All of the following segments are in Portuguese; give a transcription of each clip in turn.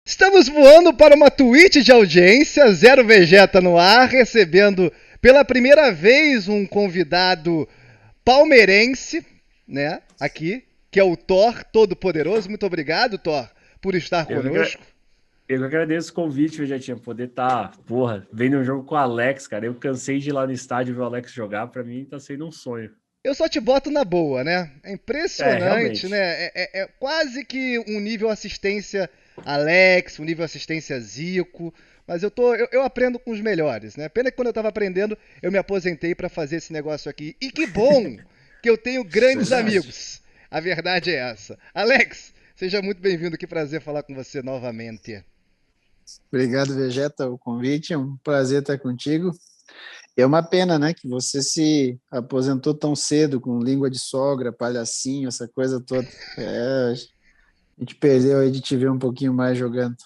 Estamos voando para uma tweet de audiência, Zero Vegeta no ar, recebendo pela primeira vez um convidado palmeirense, né, aqui, que é o Thor Todo-Poderoso. Muito obrigado, Thor, por estar Eu que, agra- conosco. eu que agradeço o convite, Vegetinha, poder estar, vendo um jogo com o Alex, cara. Eu cansei de ir lá no estádio ver o Alex jogar, pra mim tá sendo um sonho. Eu só te boto na boa, né? É É, impressionante, né? realmente. É quase que um nível assistência Alex, um nível assistência Zico. Mas eu aprendo com os melhores, né? Pena que quando eu tava aprendendo, eu me aposentei para fazer esse negócio aqui. E que bom que eu tenho grandes Verdade. amigos. A verdade é essa. Alex, seja muito bem-vindo. Que prazer falar com você novamente. Obrigado, Vegeta, o convite. É um prazer estar contigo. É uma pena, né, que você se aposentou tão cedo, com língua de sogra, palhacinho, essa coisa toda. A gente perdeu aí de te ver um pouquinho mais jogando.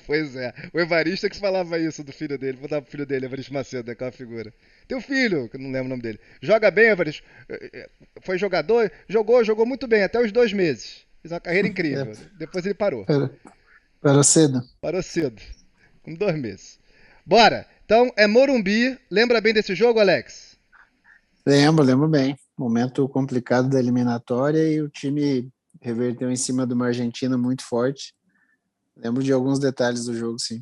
Pois é. O Evaristo é que falava isso do filho dele. Vou dar pro filho dele, Evaristo Macedo, né? Aquela figura. Teu filho, que eu não lembro o nome dele. Joga bem, Evaristo. Foi jogador? Jogou muito bem, até os 2 meses. Fez uma carreira É, incrível. Depois ele parou. para cedo. Parou cedo. Com 2 meses. Bora. Então, é Morumbi. Lembra bem desse jogo, Alex? Lembro bem. Momento complicado da eliminatória e o time reverteu em cima de uma Argentina muito forte. Lembro de alguns detalhes do jogo, sim.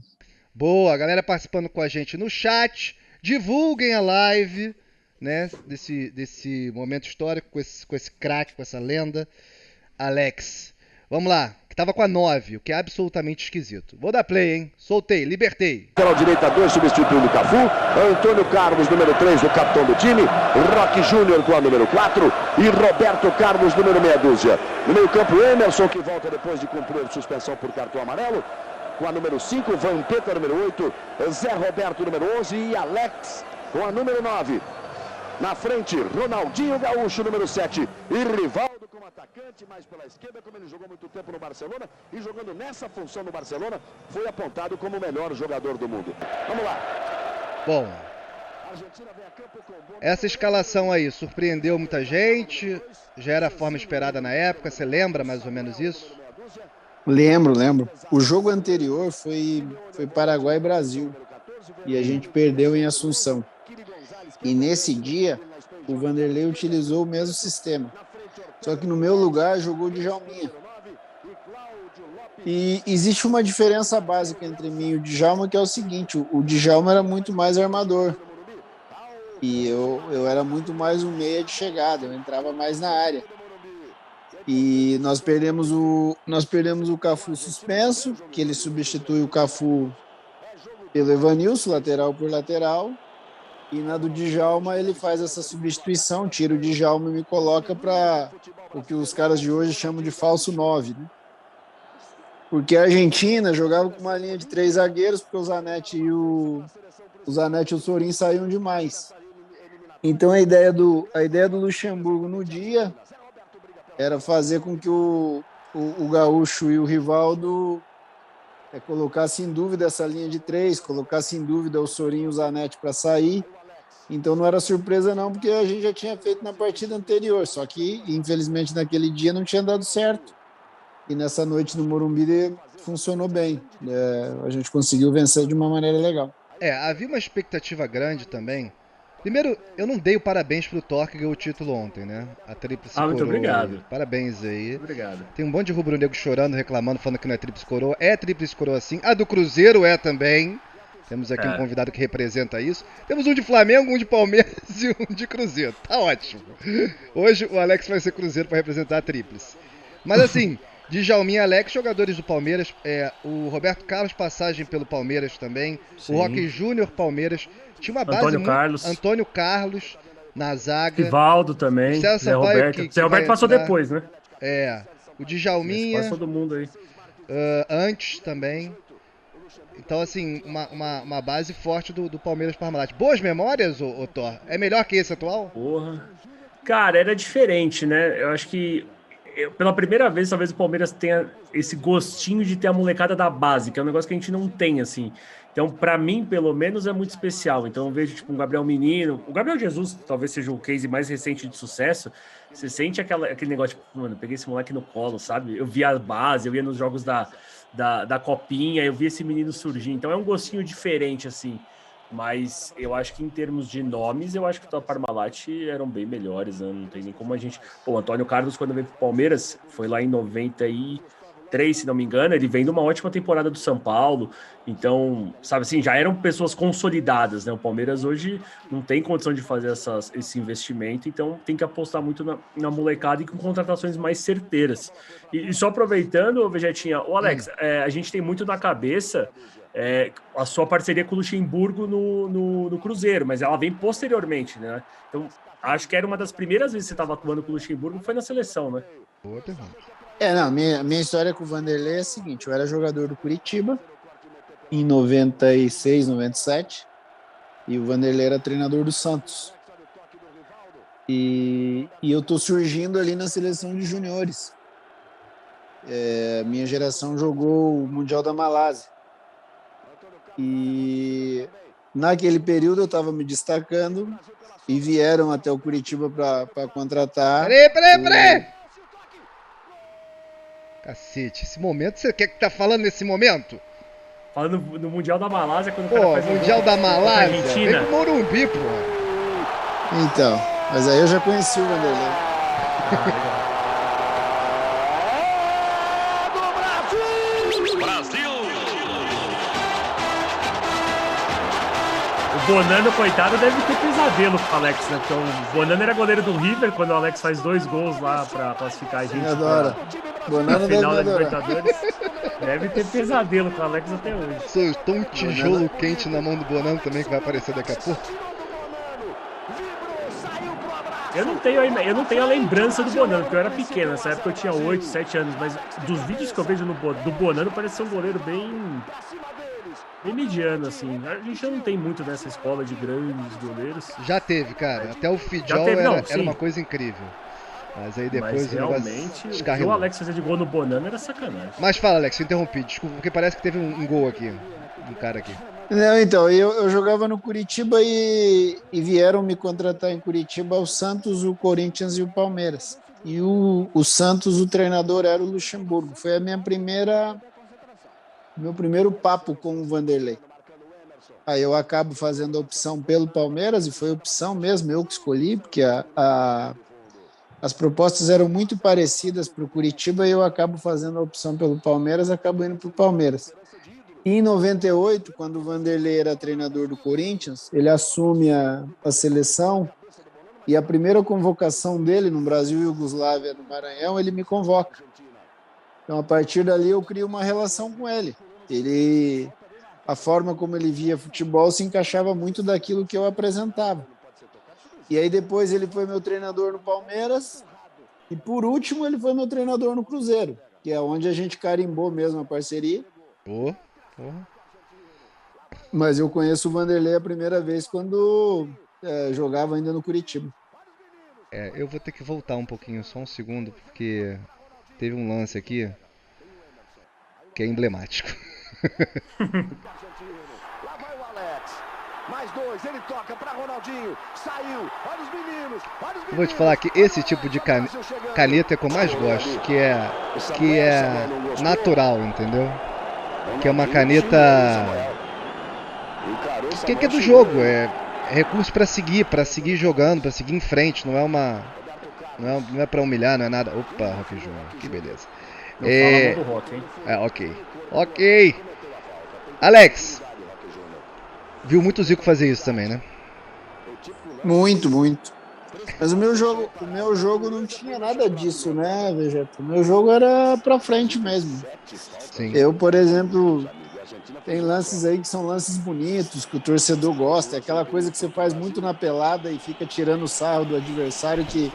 Boa, a galera participando com a gente no chat. Divulguem a live, né? Desse momento histórico com esse craque, com essa lenda. Alex. Vamos lá, que tava com a 9, o que é absolutamente esquisito. Vou dar play, hein? Soltei, libertei. Lateral direita 2, substituindo o Cafu. Antônio Carlos, número 3, o capitão do time. Roque Júnior com a número 4. E Roberto Carlos, número meia dúzia. No meio campo, Emerson, que volta depois de cumprir suspensão por cartão amarelo. Com a número 5, Vampeta, número 8. Zé Roberto, número 11. E Alex, com a número 9. Na frente, Ronaldinho Gaúcho, número 7. E Rivaldo como atacante, mais pela esquerda, como ele jogou muito tempo no Barcelona. E jogando nessa função no Barcelona, foi apontado como o melhor jogador do mundo. Vamos lá. Bom, essa escalação aí surpreendeu muita gente. Já era a forma esperada na época. Você lembra mais ou menos isso? Lembro. O jogo anterior foi Paraguai e Brasil. E a gente perdeu em Assunção. E nesse dia, o Vanderlei utilizou o mesmo sistema. Só que no meu lugar jogou o Djalminha. E existe uma diferença básica entre mim e o Djalma, que é o seguinte: o Djalma era muito mais armador. E eu era muito mais um meia de chegada, eu entrava mais na área. E nós perdemos o Cafu suspenso, que ele substitui o Cafu pelo Evanilson, lateral por lateral. E na do Djalma ele faz essa substituição, tira o Djalma e me coloca para o que os caras de hoje chamam de falso 9, né? Porque a Argentina jogava com uma linha de 3 zagueiros, porque o Zanetti e o Sorin saíam demais. Então a ideia do Luxemburgo no dia era fazer com que o Gaúcho e o Rivaldo colocassem em dúvida essa linha de 3, colocassem em dúvida o Sorin e o Zanetti para sair. Então não era surpresa não, porque a gente já tinha feito na partida anterior, só que infelizmente naquele dia não tinha dado certo. E nessa noite no Morumbi funcionou bem. A gente conseguiu vencer de uma maneira legal. Havia uma expectativa grande também. Primeiro, eu não dei o parabéns pro Thor que ganhou o título ontem, né? A Tríplice Muito Coroa aí. obrigado. Parabéns aí. Obrigado. Tem um monte de rubro-negro chorando, reclamando, falando que não é Tríplice Coroa. É Tríplice Coroa sim. A do Cruzeiro é também. Temos aqui um É. convidado que representa isso. Temos um de Flamengo, um de Palmeiras e um de Cruzeiro. Tá ótimo. Hoje o Alex vai ser Cruzeiro para representar a Tríplice. Mas assim, Djalminha e Alex, jogadores do Palmeiras. O Roberto Carlos, passagem pelo Palmeiras também. O Sim. Roque Júnior, Palmeiras. Tinha uma base Antônio muito. Carlos. Antônio Carlos na zaga. Rivaldo O também. César Zé Sampaio Roberto. que Zé vai Roberto passou entrar. depois, né? O Esse quase Djalminha, todo mundo aí. antes também. Então, assim, uma base forte do Palmeiras Parmalat. Boas memórias, ô Thor? É melhor que esse atual? Porra. Cara, era diferente, né? Eu acho que pela primeira vez, talvez o Palmeiras tenha esse gostinho de ter a molecada da base, que é um negócio que a gente não tem, assim. Então, pra mim, pelo menos, é muito especial. Então, eu vejo, tipo, um Gabriel Menino. O Gabriel Jesus talvez seja o case mais recente de sucesso. Você sente aquele negócio, tipo, mano, eu peguei esse moleque no colo, sabe? Eu via a base, eu ia nos jogos da Copinha, eu vi esse menino surgir, então é um gostinho diferente, assim. Mas eu acho que em termos de nomes, eu acho que o Parmalat eram bem melhores, né? Não tem nem como a gente... Pô, o Antônio Carlos, quando veio pro Palmeiras, foi lá em 93, se não me engano, ele vem de uma ótima temporada do São Paulo, então, sabe assim, já eram pessoas consolidadas, né? O Palmeiras hoje não tem condição de fazer esse investimento, então tem que apostar muito na molecada e com contratações mais certeiras. E só aproveitando, Vegetinha, o Alex, a gente tem muito na cabeça... a sua parceria com o Luxemburgo no Cruzeiro, mas ela vem posteriormente, né? Então, acho que era uma das primeiras vezes que você estava atuando com o Luxemburgo, foi na seleção, né? Boa pergunta. Não, minha história com o Vanderlei é a seguinte, eu era jogador do Curitiba em 96, 97, e o Vanderlei era treinador do Santos. E eu tô surgindo ali na seleção de juniores. Minha geração jogou o Mundial da Malásia. E naquele período eu estava me destacando e vieram até o Curitiba para contratar. Peraí! Cacete, esse momento, você quer que tá falando nesse momento? Falando no Mundial da Malásia, quando o cara faz Mundial da Malásia, Argentina. Vem pro Morumbi, pô. Então, mas aí eu já conheci o Vanderlei. O Bonano, coitado, deve ter pesadelo com o Alex, né? Porque o Bonano era goleiro do River quando o Alex faz 2 gols lá pra classificar a gente. Me adora. Bonano na final da deve Libertadores. Deve ter pesadelo com o Alex até hoje. Sou tão tijolo quente na mão do Bonano também que vai aparecer daqui a pouco. Eu não tenho a lembrança do Bonano, porque eu era pequeno, nessa época eu tinha 8, 7 anos, mas dos vídeos que eu vejo do Bonano parece ser um goleiro bem mediano, assim. A gente já não tem muito dessa escola de grandes goleiros. Já teve, cara. Até o Fidjol era uma coisa incrível. Mas aí depois realmente, o que o Alex fazia de gol no Bonano era sacanagem. Mas fala, Alex, eu interrompi. Desculpa, porque parece que teve um gol aqui. Um cara aqui. Não, então, eu jogava no Curitiba e vieram me contratar em Curitiba o Santos, o Corinthians e o Palmeiras. E o Santos, o treinador era o Luxemburgo. Foi a meu primeiro papo com o Vanderlei. Aí eu acabo fazendo a opção pelo Palmeiras, e foi opção mesmo, eu que escolhi, porque as propostas eram muito parecidas para o Curitiba, e eu acabo fazendo a opção pelo Palmeiras, acabo indo para o Palmeiras. E em 98, quando o Vanderlei era treinador do Corinthians, ele assume a seleção, e a primeira convocação dele no Brasil e Iugoslávia, no Maranhão, ele me convoca. Então, a partir dali, eu crio uma relação com ele. A forma como ele via futebol se encaixava muito daquilo que eu apresentava. E aí depois ele foi meu treinador no Palmeiras, e por último ele foi meu treinador no Cruzeiro, que é onde a gente carimbou mesmo a parceria. Mas eu conheço o Vanderlei a primeira vez quando jogava ainda no Curitiba. Eu vou ter que voltar um pouquinho, só um segundo, porque teve um lance aqui que é emblemático. Lá vai o Alex. Mais 2, ele toca para Ronaldinho. Saiu. Olha os meninos. Vou te falar que esse tipo de caneta é o que eu mais gosto, que é natural, entendeu? Que é uma caneta que é do jogo, é recurso para seguir jogando, para seguir em frente, não é para humilhar, não é nada. Opa, Rock Júnior, que beleza. Não fala mal do Rock, hein? Ok. Alex, viu muito o Zico fazer isso também, né? Muito. Mas o meu jogo não tinha nada disso, né, Vegeta? O meu jogo era pra frente mesmo. Sim. Eu, por exemplo, tem lances aí que são lances bonitos, que o torcedor gosta. É aquela coisa que você faz muito na pelada e fica tirando o sarro do adversário, que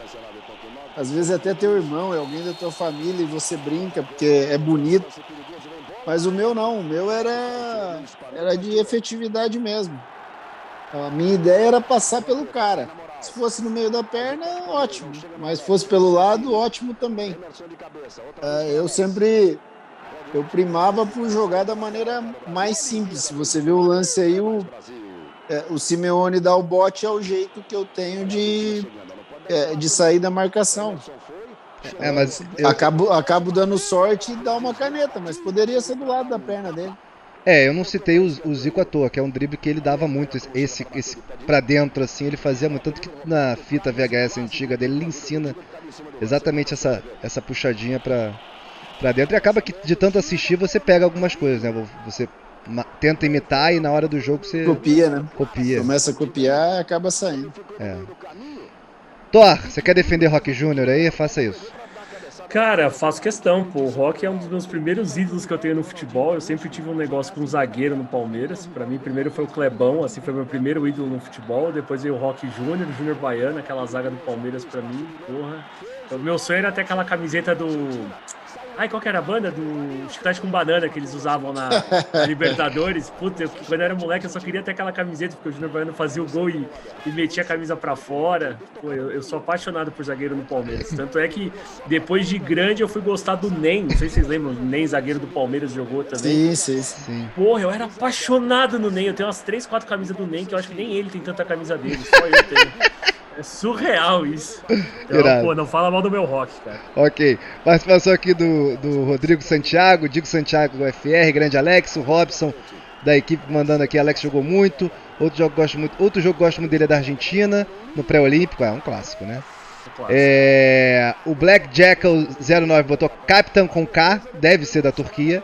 às vezes até teu irmão, é alguém da tua família, e você brinca porque é bonito. Mas o meu não, o meu era de efetividade mesmo. A minha ideia era passar pelo cara. Se fosse no meio da perna, ótimo. Mas se fosse pelo lado, ótimo também. Eu primava por jogar da maneira mais simples. Se você vê o lance aí, o Simeone dá o bote, é o jeito que eu tenho de sair da marcação. Mas acabo dando sorte e dar uma caneta, mas poderia ser do lado da perna dele. eu não citei o Zico à toa, que é um drible que ele dava muito, esse pra dentro, assim, ele fazia muito, tanto que na fita VHS antiga dele, ele ensina exatamente essa puxadinha pra dentro, e acaba que de tanto assistir você pega algumas coisas, né, você tenta imitar e na hora do jogo você copia, né? Copia. Começa a copiar e acaba saindo. Thor, você quer defender Rock Júnior aí? Faça isso. Cara, faço questão, pô. O Rock é um dos meus primeiros ídolos que eu tenho no futebol. Eu sempre tive um negócio com um zagueiro no Palmeiras. Pra mim, primeiro foi o Clebão, assim, foi meu primeiro ídolo no futebol. Depois veio o Rock Júnior, o Júnior Baiano, aquela zaga do Palmeiras pra mim, porra. O meu sonho era ter aquela camiseta do... Ai, qual que era a banda? Do Chiclete com Banana que eles usavam na Libertadores. Puta, quando eu era moleque eu só queria ter aquela camiseta, porque o Júnior Baiano fazia o gol e metia a camisa pra fora. Pô, eu sou apaixonado por zagueiro no Palmeiras. Tanto é que depois de grande eu fui gostar do Nen. Não sei se vocês lembram, o Nen, zagueiro do Palmeiras, jogou também. Sim. Porra, eu era apaixonado no Nen. Eu tenho umas 3, 4 camisas do Nen, que eu acho que nem ele tem tanta camisa dele, só eu tenho. É surreal isso. Então, pô, não fala mal do meu Rock, cara. Ok. Participação aqui do Rodrigo Santiago, Diego Santiago do FR, grande Alex, o Robson da equipe mandando aqui, Alex jogou muito. Outro jogo que gosto muito dele é da Argentina, no pré-olímpico, um clássico, né? O Black Jackal 09 botou Capitão com K, deve ser da Turquia.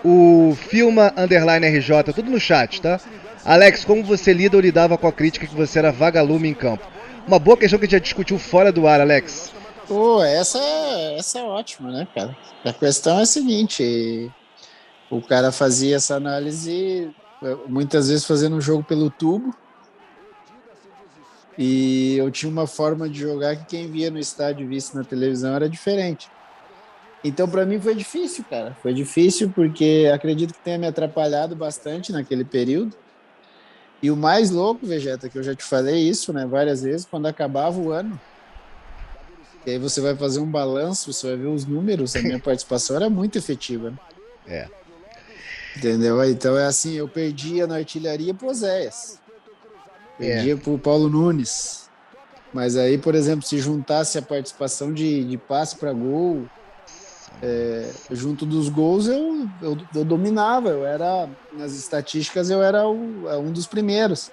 O Filma _ RJ, tudo no chat, tá? Alex, como você lida ou lidava com a crítica que você era vagalume em campo? Uma boa questão que a gente já discutiu fora do ar, Alex. Pô, essa é ótima, né, cara? A questão é a seguinte, o cara fazia essa análise, muitas vezes fazendo um jogo pelo tubo, e eu tinha uma forma de jogar que quem via no estádio e visse na televisão era diferente. Então, para mim, foi difícil, cara. Foi difícil porque acredito que tenha me atrapalhado bastante naquele período. E o mais louco, Vegeta, que eu já te falei isso, né, várias vezes, quando acabava o ano, e aí você vai fazer um balanço, você vai ver os números, a minha participação era muito efetiva. Né? Entendeu? Então é assim, eu perdia na artilharia pro Oséias. Perdia pro Paulo Nunes. Mas aí, por exemplo, se juntasse a participação de passe para gol, junto dos gols eu dominava, eu era, nas estatísticas eu era um dos primeiros.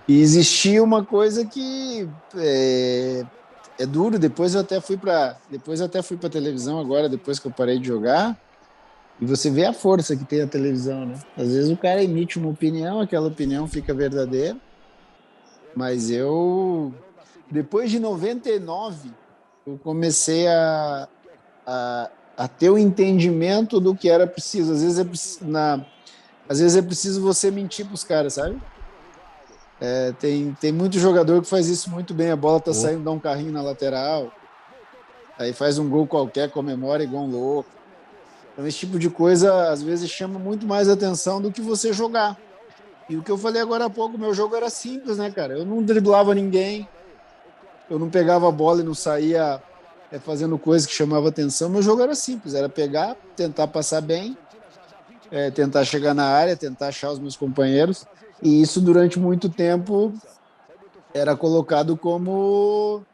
E existia uma coisa que é duro, depois eu até fui para televisão agora, depois que eu parei de jogar, e você vê a força que tem a televisão, né? Às vezes o cara emite uma opinião, aquela opinião fica verdadeira, mas depois de 99, eu comecei a ter o entendimento do que era preciso. Às vezes é preciso você mentir para os caras, sabe? Tem muito jogador que faz isso muito bem. A bola tá saindo, dá um carrinho na lateral, aí faz um gol qualquer, comemora igual um louco. Então esse tipo de coisa às vezes chama muito mais atenção do que você jogar. E o que eu falei agora há pouco, meu jogo era simples, né, cara? Eu não driblava ninguém, eu não pegava a bola e não saía fazendo coisa que chamava atenção. Meu jogo era simples, era pegar, tentar passar bem, tentar chegar na área, tentar achar os meus companheiros, e isso durante muito tempo era colocado como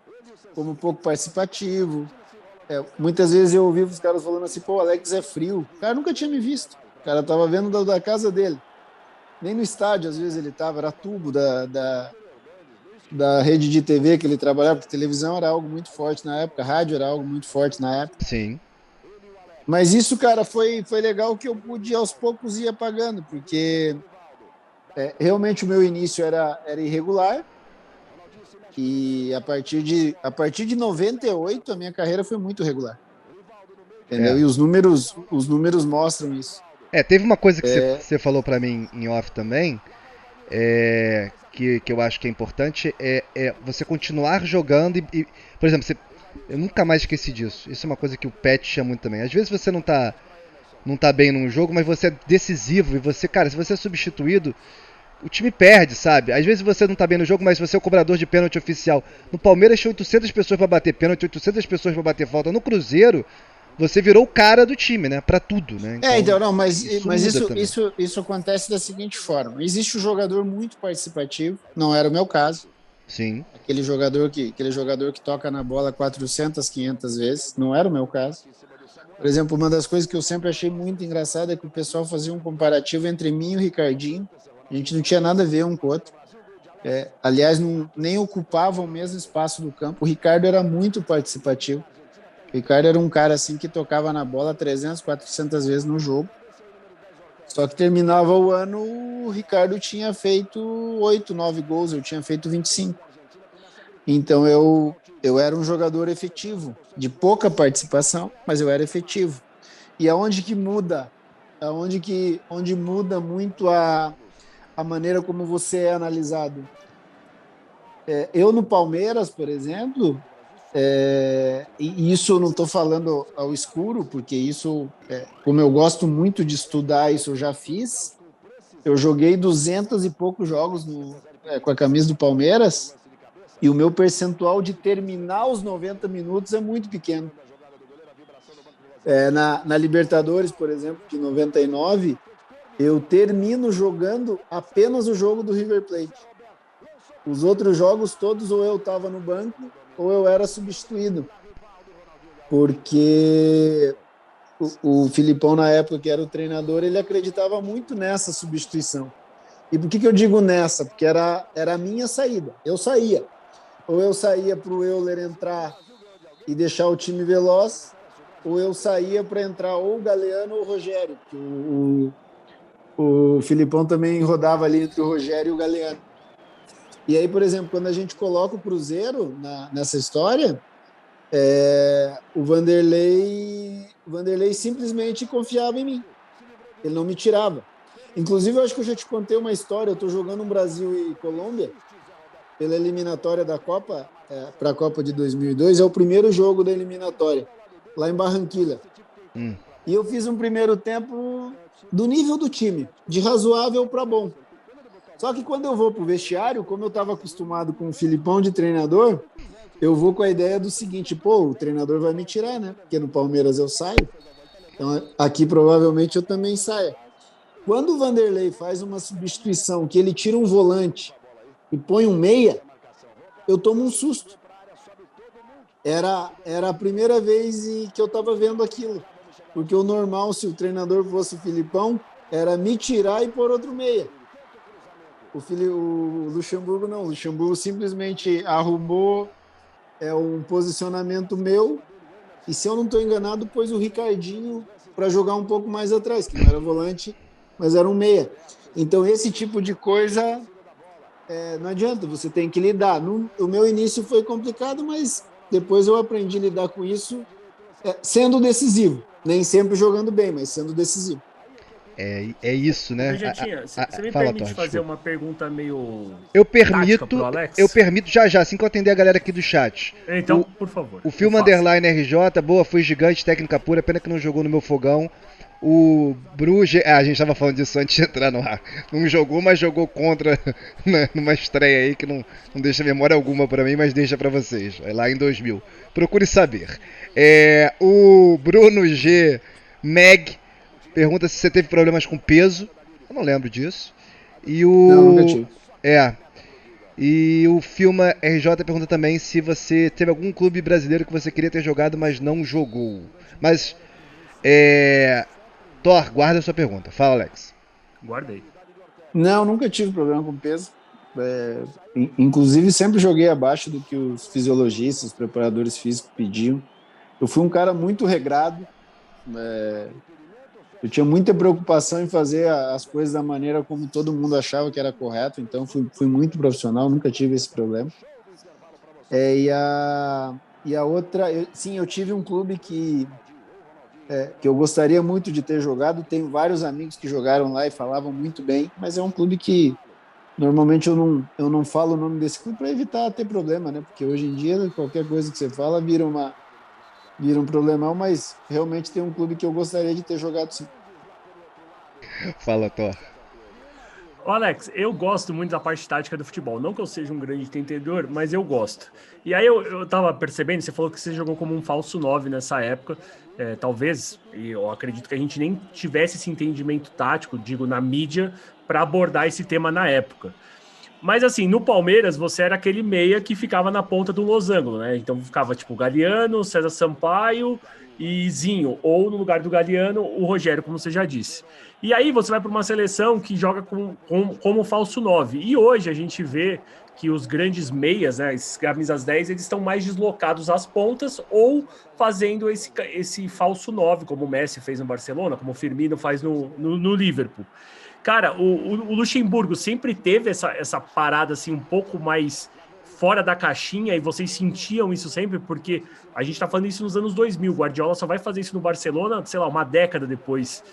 pouco participativo. Muitas vezes eu ouvi os caras falando assim, pô, o Alex é frio. O cara nunca tinha me visto, o cara tava vendo da casa dele, nem no estádio às vezes ele tava, era tubo da rede de TV que ele trabalhava, porque televisão era algo muito forte na época, rádio era algo muito forte na época. Sim. Mas isso, cara, foi legal que eu pude aos poucos ir apagando, porque realmente o meu início era irregular, e a partir de 98 a minha carreira foi muito regular. Entendeu? E os números mostram isso. Teve uma coisa que você falou pra mim em off também, que eu acho que é importante, você continuar jogando e por exemplo, eu nunca mais esqueci disso. Isso é uma coisa que o Pet chama muito também. Às vezes você não tá bem num jogo, mas você é decisivo e você, cara, se você é substituído, o time perde, sabe? Às vezes você não tá bem no jogo, mas você é o cobrador de pênalti oficial. No Palmeiras tinha 800 pessoas pra bater pênalti, 800 pessoas pra bater falta. No Cruzeiro, você virou o cara do time, né? Pra tudo, né? Isso acontece da seguinte forma. Existe um jogador muito participativo, não era o meu caso. Sim. Aquele jogador que toca na bola 400, 500 vezes. Não era o meu caso. Por exemplo, uma das coisas que eu sempre achei muito engraçada é que o pessoal fazia um comparativo entre mim e o Ricardinho. A gente não tinha nada a ver um com o outro. Aliás, nem ocupava o mesmo espaço do campo. O Ricardo era muito participativo. O Ricardo era um cara assim que tocava na bola 300, 400 vezes no jogo. Só que terminava o ano, o Ricardo tinha feito 8, 9 gols, eu tinha feito 25. Então eu era um jogador efetivo, de pouca participação, mas eu era efetivo. E aonde que muda? Onde muda muito a maneira como você é analisado? Eu no Palmeiras, por exemplo, e isso eu não estou falando ao escuro, porque isso, como eu gosto muito de estudar, isso eu já fiz. Eu joguei 200 e poucos jogos com a camisa do Palmeiras e o meu percentual de terminar os 90 minutos é muito pequeno. Na Libertadores, por exemplo, de 99, eu termino jogando apenas o jogo do River Plate. Os outros jogos todos ou eu estava no banco ou eu era substituído. Porque o Filipão, na época que era o treinador, ele acreditava muito nessa substituição. E por que eu digo nessa? Porque era a minha saída. Eu saía. Ou eu saía para o Euler entrar e deixar o time veloz, ou eu saía para entrar ou o Galeano ou o Rogério. O Filipão também rodava ali entre o Rogério e o Galeano. E aí, por exemplo, quando a gente coloca o Cruzeiro nessa história, o Vanderlei simplesmente confiava em mim. Ele não me tirava. Inclusive, eu acho que eu já te contei uma história. Eu estou jogando um Brasil e Colômbia pela eliminatória da Copa, para a Copa de 2002. É o primeiro jogo da eliminatória, lá em Barranquilla. E eu fiz um primeiro tempo do nível do time, de razoável para bom. Só que quando eu vou para o vestiário, como eu estava acostumado com o Filipão de treinador, eu vou com a ideia do seguinte: o treinador vai me tirar, né? Porque no Palmeiras eu saio. Então aqui provavelmente eu também saia. Quando o Vanderlei faz uma substituição, que ele tira um volante e põe um meia, eu tomo um susto. Era a primeira vez que eu estava vendo aquilo. Porque o normal, se o treinador fosse o Filipão, era me tirar e pôr outro meia. O Luxemburgo não. O Luxemburgo simplesmente arrumou um posicionamento meu e, se eu não estou enganado, pôs o Ricardinho para jogar um pouco mais atrás, que não era volante, mas era um meia. Então, esse tipo de coisa não adianta, você tem que lidar. O meu início foi complicado, mas depois eu aprendi a lidar com isso sendo decisivo. Nem sempre jogando bem, mas sendo decisivo. É isso, né? Vegetinha, você me Fala, permite fazer uma pergunta meio tática pro Alex? Eu permito, já, assim que eu atender a galera aqui do chat. Então, por favor. O Filme Underline RJ, boa, foi gigante, técnica pura, pena que não jogou no meu fogão. O Bruges, a gente tava falando disso antes de entrar no ar. Não jogou, mas jogou contra numa estreia aí que não deixa memória alguma pra mim, mas deixa pra vocês. É lá em 2000. Procure saber. O Bruno G. Meg pergunta se você teve problemas com peso. Eu não lembro disso. Não, nunca tive. E o Filma RJ pergunta também se você teve algum clube brasileiro que você queria ter jogado, mas não jogou. Mas, Thor, guarda a sua pergunta. Fala, Alex. Guardei. Não, nunca tive problema com peso. Inclusive, sempre joguei abaixo do que os fisiologistas, os preparadores físicos pediam. Eu fui um cara muito regrado. Eu tinha muita preocupação em fazer as coisas da maneira como todo mundo achava que era correto, então fui muito profissional, nunca tive esse problema. E a outra, eu tive um clube que eu gostaria muito de ter jogado, tenho vários amigos que jogaram lá e falavam muito bem, mas é um clube que normalmente eu não falo o nome desse clube para evitar ter problema, né? Porque hoje em dia qualquer coisa que você fala vira um problemão, mas realmente tem um clube que eu gostaria de ter jogado, sim. Fala, Thor. Ô Alex, eu gosto muito da parte tática do futebol. Não que eu seja um grande entendedor, mas eu gosto. E aí eu tava percebendo, você falou que você jogou como um falso 9 nessa época. Talvez, e eu acredito que a gente nem tivesse esse entendimento tático, digo, na mídia, para abordar esse tema na época. Mas assim, no Palmeiras, você era aquele meia que ficava na ponta do losango, né? Então ficava tipo Galeano, César Sampaio e Zinho. Ou no lugar do Galeano, o Rogério, como você já disse. E aí você vai para uma seleção que joga como falso 9. E hoje a gente vê que os grandes meias, né, esses camisas 10, eles estão mais deslocados às pontas ou fazendo esse falso 9, como o Messi fez no Barcelona, como o Firmino faz no Liverpool. Cara, o Luxemburgo sempre teve essa parada assim um pouco mais fora da caixinha e vocês sentiam isso sempre, porque a gente tá falando isso nos anos 2000, Guardiola só vai fazer isso no Barcelona, sei lá, uma década depois,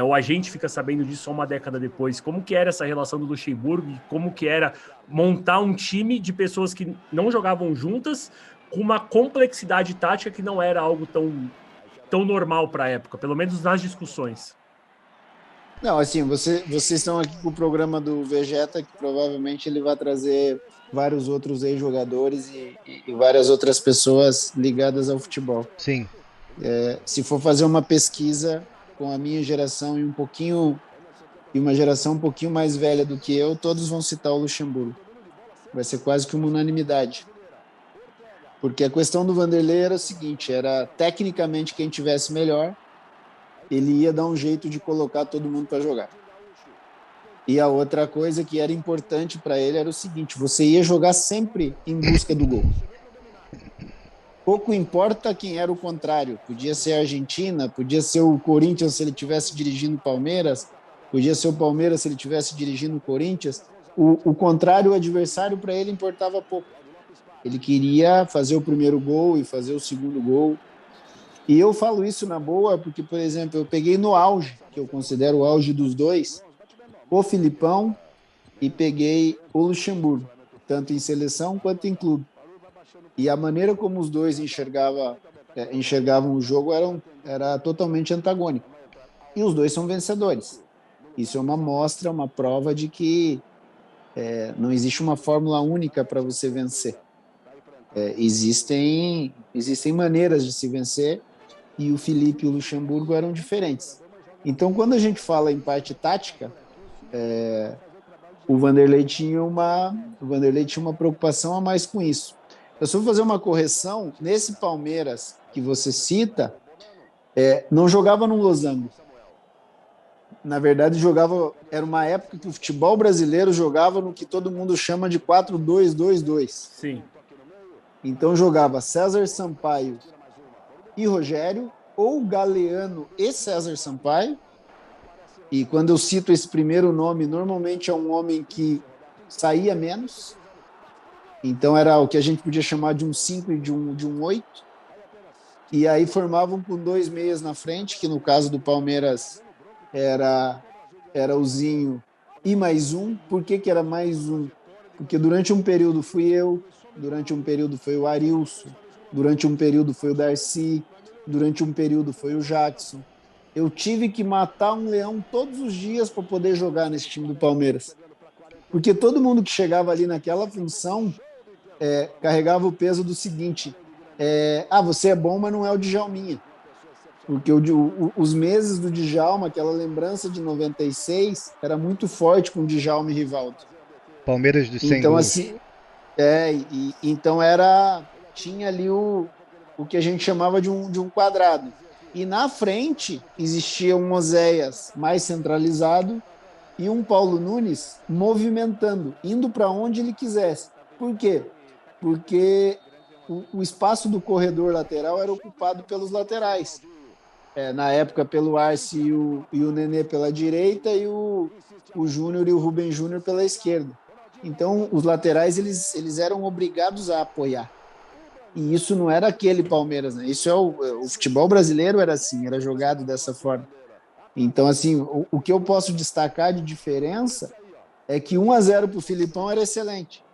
ou a gente fica sabendo disso só uma década depois. Como que era essa relação do Luxemburgo e como que era montar um time de pessoas que não jogavam juntas com uma complexidade tática que não era algo tão normal para a época, pelo menos nas discussões. Não, assim, vocês estão aqui com o programa do Vegeta, que provavelmente ele vai trazer vários outros ex-jogadores e várias outras pessoas ligadas ao futebol. Sim. Se for fazer uma pesquisa com a minha geração e uma geração um pouquinho mais velha do que eu, todos vão citar o Luxemburgo. Vai ser quase que uma unanimidade. Porque a questão do Vanderlei era o seguinte, era tecnicamente quem tivesse melhor, ele ia dar um jeito de colocar todo mundo para jogar. E a outra coisa que era importante para ele era o seguinte, você ia jogar sempre em busca do gol. Pouco importa quem era o contrário, podia ser a Argentina, podia ser o Corinthians se ele estivesse dirigindo o Palmeiras, podia ser o Palmeiras se ele estivesse dirigindo o Corinthians, o contrário, o adversário, para ele importava pouco. Ele queria fazer o primeiro gol e fazer o segundo gol. E eu falo isso na boa porque, por exemplo, eu peguei no auge, que eu considero o auge dos dois, o Filipão e peguei o Luxemburgo, tanto em seleção quanto em clube. E a maneira como os dois enxergavam o jogo era totalmente antagônico. E os dois são vencedores. Isso é uma mostra, uma prova de que não existe uma fórmula única para você vencer. Existem maneiras de se vencer e o Felipe e o Luxemburgo eram diferentes. Então, quando a gente fala em parte tática, o Vanderlei tinha uma preocupação a mais com isso. Eu só vou fazer uma correção. Nesse Palmeiras que você cita, não jogava no losango. Na verdade, era uma época que o futebol brasileiro jogava no que todo mundo chama de 4-2-2-2. Sim. Então jogava César Sampaio e Rogério, ou Galeano e César Sampaio. E quando eu cito esse primeiro nome, normalmente é um homem que saía menos. Então era o que a gente podia chamar de um 5 e de um 8. E aí formavam com dois meias na frente, que no caso do Palmeiras era o Zinho e mais um. Por que era mais um? Porque durante um período fui eu, durante um período foi o Arilson, durante um período foi o Darcy, durante um período foi o Jackson. Eu tive que matar um leão todos os dias para poder jogar nesse time do Palmeiras. Porque todo mundo que chegava ali naquela função carregava o peso do seguinte, você é bom, mas não é o Djalminha. Porque os meses do Djalma, aquela lembrança de 96, era muito forte com o Djalma e Rivaldo. Palmeiras de 100 então, gols. Assim, então tinha ali o que a gente chamava de um quadrado. E na frente existia um Oséias mais centralizado e um Paulo Nunes movimentando, indo para onde ele quisesse. Por quê? Porque o espaço do corredor lateral era ocupado pelos laterais. Na época, pelo Arce e o Nenê pela direita e o Júnior e o Rubem Júnior pela esquerda. Então, os laterais eles eram obrigados a apoiar. E isso não era aquele Palmeiras, né? Isso o futebol brasileiro era assim, era jogado dessa forma. Então, assim, o que eu posso destacar de diferença é que 1-0 para o Filipão era excelente.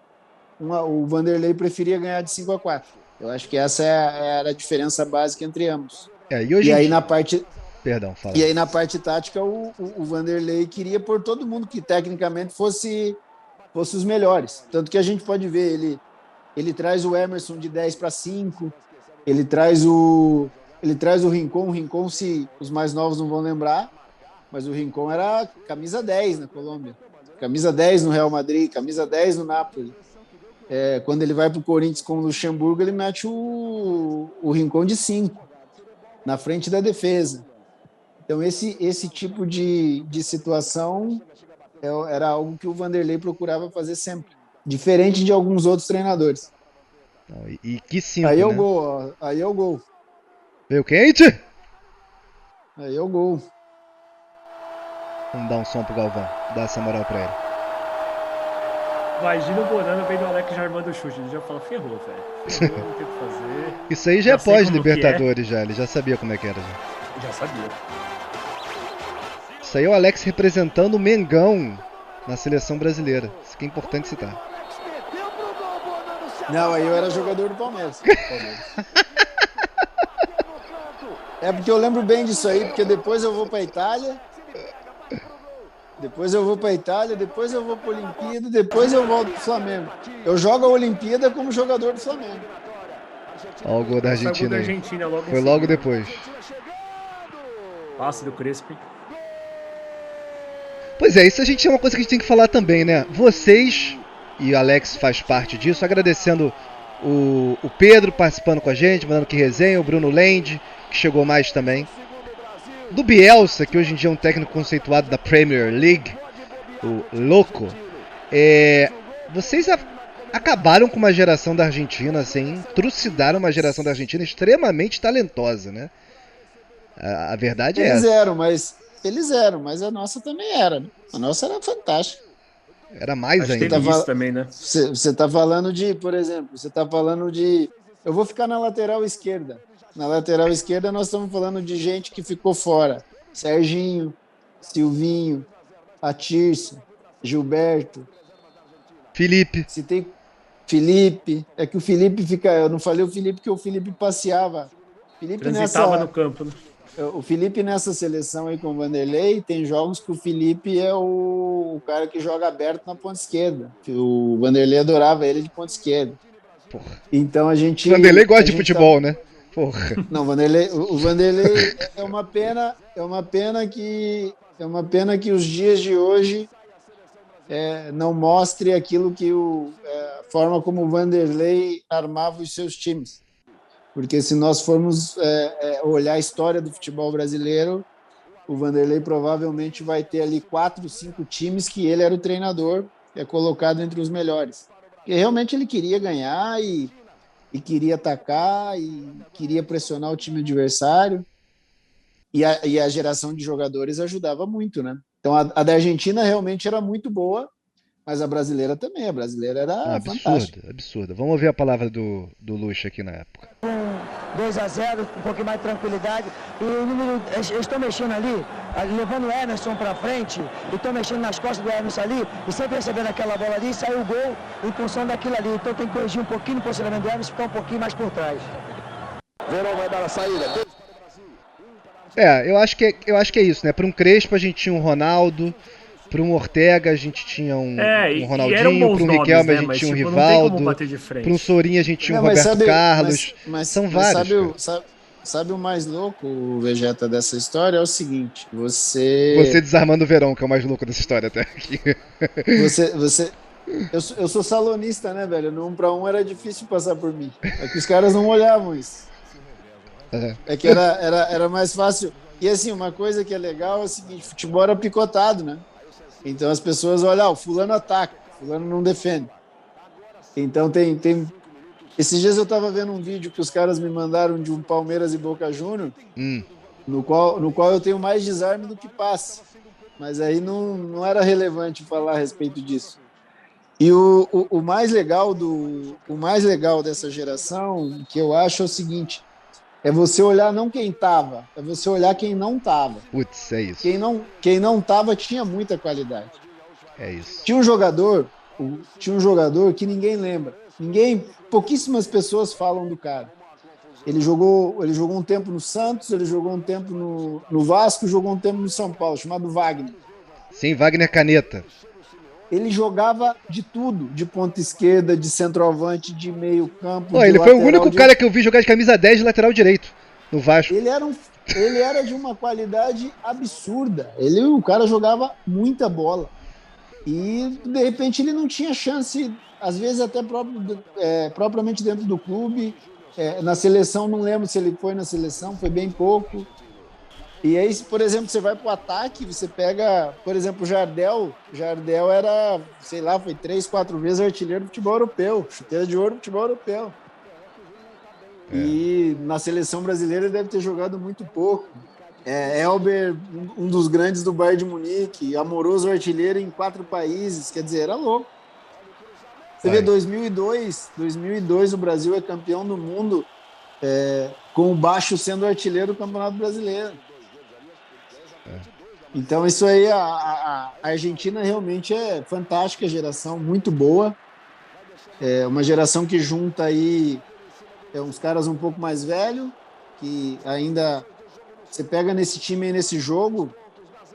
O Vanderlei preferia ganhar de 5-4. Eu acho que essa era a diferença básica entre ambos. E aí na parte... Perdão, fala. E aí na parte tática o Vanderlei queria pôr todo mundo que tecnicamente fosse os melhores. Tanto que a gente pode ver, ele traz o Emerson de 10 para 5, ele traz o Rincon, se os mais novos não vão lembrar, mas o Rincon era camisa 10 na Colômbia. camisa 10 no Real Madrid, camisa 10 no Napoli. Quando ele vai para o Corinthians com o Luxemburgo, ele mete o Rincon de 5 na frente da defesa. Então, esse tipo de situação era algo que o Vanderlei procurava fazer sempre, diferente de alguns outros treinadores. E que 5, aí é o né? gol, ó. Aí é o gol. Veio quente? Aí é o gol. Vamos dar um som pro Galvão, dar essa moral pra ele. Imagina o Bonano vendo o Alex já armando o chute. Ele já fala, ferrou, velho. Ferrou, não tem o que fazer. Isso aí já é sei como pós-Libertadores já, ele já sabia como é que era. Já sabia. Isso aí é o Alex representando o Mengão na seleção brasileira. Isso que é importante citar. Não, aí eu era jogador do Palmeiras. É porque eu lembro bem disso aí, porque depois eu vou pra Itália, depois eu vou pra Olimpíada, depois eu volto pro Flamengo. Eu jogo a Olimpíada como jogador do Flamengo. Olha o gol da Argentina, logo foi logo depois. Passe do Crespo. Pois é, isso a gente é uma coisa que a gente tem que falar também, né? Vocês, e o Alex faz parte disso, agradecendo o Pedro participando com a gente, mandando que resenha, o Bruno Lende, que chegou mais também. Do Bielsa, que hoje em dia é um técnico conceituado da Premier League, o Louco. Vocês acabaram com uma geração da Argentina, assim, trucidaram uma geração da Argentina extremamente talentosa, né? A verdade é essa. Eles eram, mas a nossa também era. Né? A nossa era fantástica. Era mais Acho ainda. Teve isso também, né? Você tá falando de, por exemplo, eu vou ficar na lateral esquerda. Na lateral esquerda nós estamos falando de gente que ficou fora. Serginho, Silvinho, Atirce, Gilberto. Felipe. Citei Felipe. É que o Felipe fica... Eu não falei o Felipe porque o Felipe passeava. Transitava no campo, né? O Felipe nessa seleção aí com o Vanderlei, tem jogos que o Felipe é o cara que joga aberto na ponta esquerda. O Vanderlei adorava ele de ponta esquerda. Porra. Então a gente... O Vanderlei gosta de futebol, né? Porra. Não, o Vanderlei é uma pena que os dias de hoje não mostre aquilo que a forma como o Vanderlei armava os seus times. Porque se nós formos olhar a história do futebol brasileiro, o Vanderlei provavelmente vai ter ali 4, 5 times que ele era o treinador, colocado entre os melhores. Porque realmente ele queria ganhar e queria atacar e queria pressionar o time adversário. E a geração de jogadores ajudava muito, né? Então a da Argentina realmente era muito boa, mas a brasileira também. A brasileira era fantástica. Absurda. Vamos ouvir a palavra do Lucha aqui na época. 2-0, um pouquinho mais de tranquilidade. E eles estão mexendo ali, levando o Emerson para frente, e estão mexendo nas costas do Emerson ali, e sempre recebendo aquela bola ali, saiu o gol em função daquilo ali. Então tem que corrigir um pouquinho o posicionamento do Emerson, ficar um pouquinho mais por trás. Verão vai dar a saída. Eu acho que é isso, né? Para um Crespo a gente tinha um Ronaldo, para um Ortega a gente tinha um Ronaldinho, para um Riquelme a gente tinha um Rivaldo, para um Sorinha a gente tinha um Roberto Carlos. São vários. Sabe o mais louco, Vegeta, dessa história? É o seguinte, Você desarmando o Verão, que é o mais louco dessa história até aqui. Eu sou salonista, né, velho? No 1 para 1 era difícil passar por mim. É que os caras não olhavam isso. É que era mais fácil. E assim, uma coisa que é legal é o seguinte, futebol era picotado, né? Então as pessoas olham, o fulano ataca, o fulano não defende. Então tem... Esses dias eu tava vendo um vídeo que os caras me mandaram de um Palmeiras e Boca Júnior, no qual eu tenho mais desarme do que passe. Mas aí não era relevante falar a respeito disso. E o mais legal dessa geração, que eu acho, é o seguinte: é você olhar não quem tava, é você olhar quem não tava. Putz, é isso. Quem não tava tinha muita qualidade. É isso. Tinha um jogador que ninguém lembra. Pouquíssimas pessoas falam do cara. Ele jogou um tempo no Santos, ele jogou um tempo no Vasco, jogou um tempo no São Paulo, chamado Wagner. Sim, Wagner Caneta. Ele jogava de tudo, de ponta esquerda, de centroavante, de meio campo. Ele foi o único cara que eu vi jogar de camisa 10 de lateral direito no Vasco. Ele era de uma qualidade absurda. O cara jogava muita bola. E, de repente, ele não tinha chance, às vezes até propriamente dentro do clube. Na seleção, não lembro se ele foi na seleção, foi bem pouco. E aí, por exemplo, você vai para o ataque, você pega, por exemplo, o Jardel. Jardel era, sei lá, foi 3, 4 vezes artilheiro do futebol europeu, chuteira de ouro do futebol europeu. E na seleção brasileira ele deve ter jogado muito pouco. Elber, um dos grandes do Bayern de Munique, amoroso artilheiro em 4 países, quer dizer, era louco. Você vê, 2002 o Brasil é campeão do mundo com o Baixo sendo artilheiro do Campeonato Brasileiro. Então isso aí, a Argentina realmente é fantástica, geração muito boa. É uma geração que junta aí uns caras um pouco mais velhos, que ainda... Você pega nesse time aí, nesse jogo,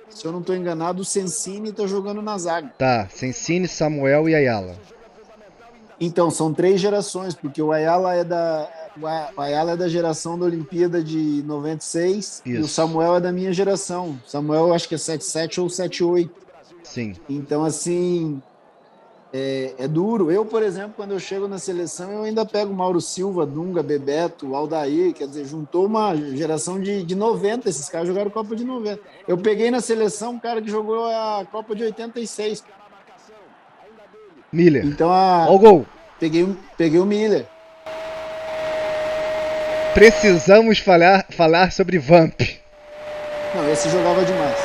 se eu não estou enganado, o Sensini está jogando na zaga. Tá, Sensini, Samuel e Ayala. Então, são 3 gerações, porque o Ayala é da geração da Olimpíada de 96. Isso. E o Samuel é da minha geração. Samuel, eu acho que é 77 ou 78. Sim. Então, assim, é duro. Eu, por exemplo, quando eu chego na seleção, eu ainda pego Mauro Silva, Dunga, Bebeto, Aldair, quer dizer, juntou uma geração de 90, esses caras jogaram Copa de 90. Eu peguei na seleção um cara que jogou a Copa de 86. Miller. Então, Olha o gol. Peguei o Miller. Precisamos falar sobre Vamp. Não, esse jogava demais.